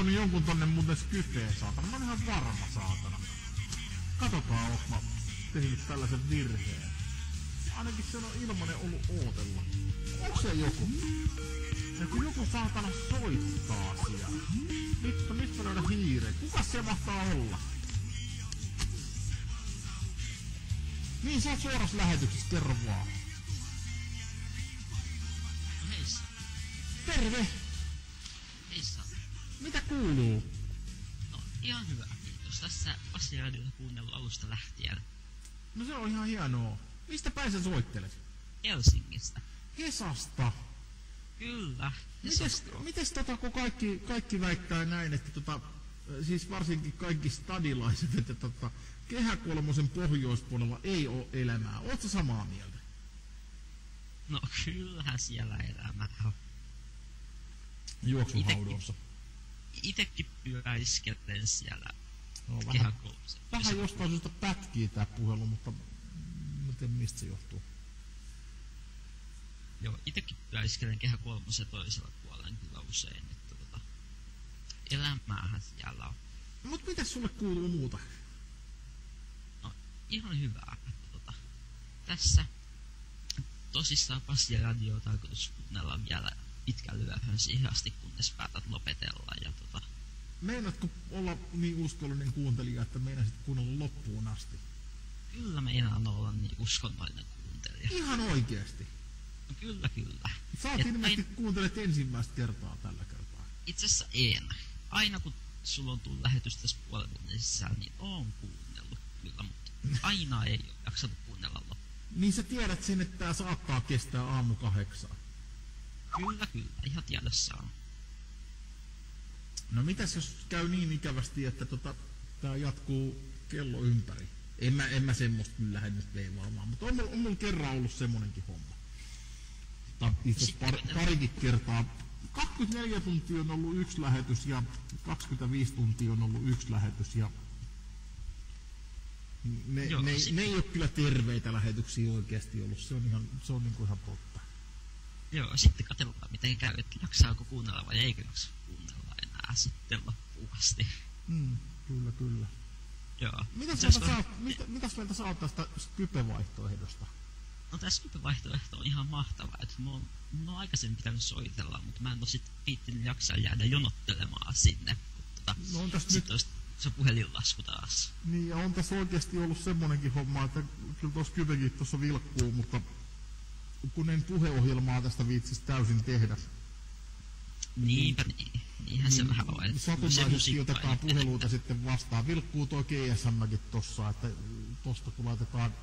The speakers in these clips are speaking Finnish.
laittanut jonkun tonne muuten Skypeen, saatana. Mä oon ihan varma, saatana. Katsotaan, oot mä tehnyt tällaisen virheen. Ainakin se on ilmanen ollut ootella. Onks se joku? Ja kun joku saatana soittaa siellä. Vittu, nyt mä löydän hiireen. Kuka se mahtaa olla? Niin, sä oot suorassa lähetyksessä, kerro vaan. No heissa. Terve! Heissa. Mitä kuuluu? No ihan hyvä. Kiitos. Tässä Passi-radiota kuunnellut alusta lähtien. No se on ihan hienoa. Mistä päin sä soittelet? Helsingistä. Hesasta. Kyllä. Mites kun kaikki väittää näin, että siis varsinkin kaikki stadilaiset, että Kehä-Kolmosen pohjoispuolella ei oo elämää. Ootko samaa mieltä? No kyllähän siellä elämää on. Juoksuhaudoissa. Itekin pyöriskelen siellä No, Kehä-Kolmosen. vähän jostain syystä pätkii tää puhelu, mutta en tiedä mistä se johtuu. Joo, itekin pyöriskelen Kehä-Kolmosen toisella puolella kyllä usein, että elämäähän siellä on. Mut mitäs sulle kuuluu muuta? No, ihan hyvää, että tässä tosissaan Passi-radioa tarkoitus kuunnella vielä pitkän lyöhön siihen asti, kunnes päätät lopetella ja Meinaatko olla niin uskollinen kuuntelija, että meinasit kuunnella loppuun asti? Kyllä meinaan olla niin uskonnollinen kuuntelija. Ihan oikeesti? No kyllä. Sä oot ilmeisesti kuuntelet ensimmäistä kertaa tällä kertaa. Itse asiassa en. Aina kun sulla on tullut lähetys tässä puolen vuoden sisällä, niin oon kuunnellut kyllä, mutta aina ei ole jaksanut kuunnella loppuun. Niin sä tiedät sen, että tää saattaa kestää aamu 8. Kyllä, ihan tiedossa on. No mitäs jos käy niin ikävästi, että tää jatkuu kello ympäri? En mä semmoista kyllä lähde nyt veivaamaan, mutta on mulla kerran ollut semmonenkin homma. Itse asiassa parikin kertaa. 24 tuntia on ollut yksi lähetys ja 25 tuntia on ollut yksi lähetys ja ne ei oo kyllä terveitä lähetyksiä oikeesti ollut, se on niinku ihan totta. Joo, sitten katsotaan miten käy, että jaksaako kuunnella vai eikö jaksa kuunnella enää sitten loppuun asti. Kyllä. Joo. Mitäs mieltä sä oot tästä Skype-vaihtoehdosta? No tää Skype-vaihtoehto on ihan mahtava, että mun on aikaisemmin pitänyt soitella, mutta mä en oo sit viittinyt jaksaa jäädä jonottelemaan sinne. No on tässä nyt se puhelinlasku taas. Niin, ja on tässä oikeesti ollut semmonenkin homma, että kyllä tuossa Skypekin tuossa vilkkuu, mutta kun en puheohjelmaa tästä viitsis täysin tehdä. Niinpä niin. Niinhän se vähän on. Satunnaisesti otetaan puheluita sitten vastaan. Vilkkuu toi GSM:kin tossa, että tosta kun laitetaan...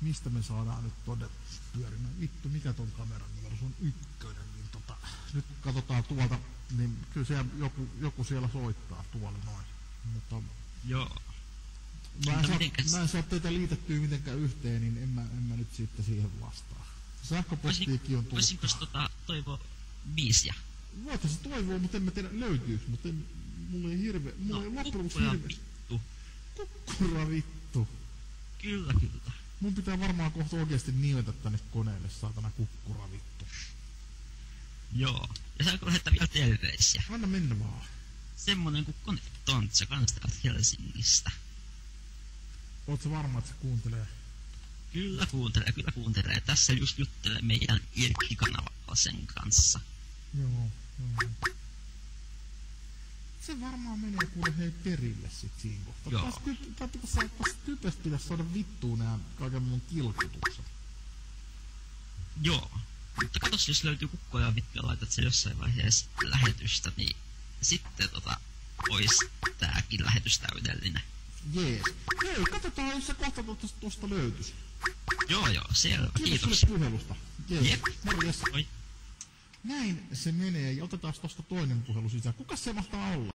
Mistä me saadaan nyt tonne pyörimään? Vittu, mikä ton kameran numero? Se on 1, niin nyt katsotaan tuolta, niin kyllä siellä joku siellä soittaa tuolla noin. Mutta... Joo. Mä en saa teitä liitettyä mitenkään yhteen, niin en mä nyt sitten siihen vastaa. Sähköpostiikin on tullut. Voisinko toivoa biisiä? Voitais se toivoa, mutta en mä tiedä löytyykö, mutta mulla ei hirve... Mulla ei loppujen hirve... Vittu. Kukkura vittu. Kyllä. Mun pitää varmaan kohta oikeesti nimetä tänne koneelle, saatana kukkura vittu. Joo. Ja saanko lähettää vielä terveisiä? Anna mennä vaan. Semmonen kuin Kone Tontsa kans täältä Helsingistä. Oot sä varma, että se kuuntelee? Kyllä kuuntelee. Tässä just juttelee meidän Irkki-kanavalla sen kanssa. Joo. Se varmaan menee kuule hei perille sit siinä kohtaa. Joo. Tästä typestä pitäis saada vittuun nää kaiken mun kilkutukset. Joo. Mutta katos, jos löytyy kukkoja vittu ja laitat se jossain vaiheessa lähetystä, niin sitten ois tääkin lähetys täydellinen. Jees. Hei, katsotaan jos se kohta tosta löytys. Joo, selvä. Kiitos sulle puhelusta. Jees. Jep. Morjes. Oi. Näin se menee ja otetaan tosta toinen puhelu sisään. Kuka se mahtaa olla?